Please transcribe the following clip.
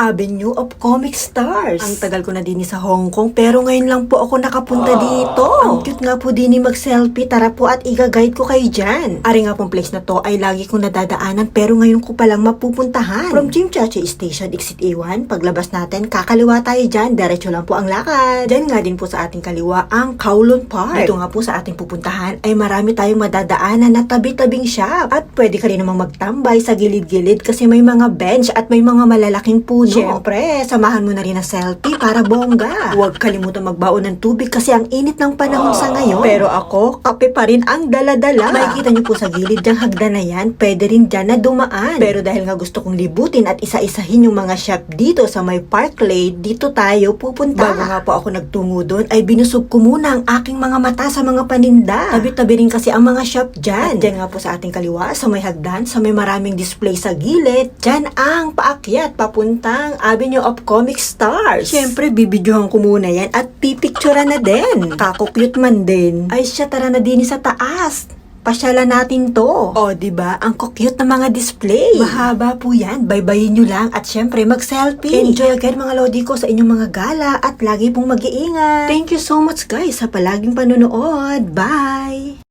Avenue of Comic Stars. Ang tagal ko na din sa Hong Kong pero ngayon lang po ako nakapunta dito. Ang cute nga po din mag-selfie. Tara po at i-guide ko kayo dyan. Ari nga pong place na to ay lagi kong nadadaanan pero ngayon ko palang mapupuntahan. From Chimchache Station, Exit A1, paglabas natin, kakaliwa tayo dyan. Diretso lang po ang lakad. Dyan nga din po sa ating kaliwa ang Kowloon Park. Dito nga po sa ating pupuntahan ay marami tayong madadaanan na tabi-tabing shop. At pwede ka rin namang magtambay sa gilid-gilid kasi may mga bench at may mga malalaking puno. Siyempre, samahan mo na rin ang selfie para bongga. Huwag kalimutan magbaon ng tubig kasi ang init ng panahon sa ngayon. Pero ako, kape pa rin ang dala-dala. Makikita niyo po sa gilid ng hagdan na yan, pwede rin dyan na dumaan. Pero dahil nga gusto kong libutin at isa-isahin yung mga shop dito sa may Park Lane, dito tayo pupunta. Bago nga po ako nagtungo doon, ay binusog ko muna ang aking mga mata sa mga paninda. Tabi-tabi rin kasi ang mga shop dyan. At dyan nga po sa ating kaliwa, sa may hagdan, sa may maraming display sa gilid, dyan ang paakyat papuntang Avenue of Comic Stars. Siyempre, bibidyohan ko muna yan at pipicturean na din. Kakukyut man din. Ay siya, tara na din sa taas. Pasyalan natin to. O, diba? Ang cute na mga display. Mahaba po yan. Baybayin nyo lang at syempre mag-selfie. Enjoy again mga lodi ko sa inyong mga gala at lagi pong mag-iingat. Thank you so much guys sa palaging panonood. Bye!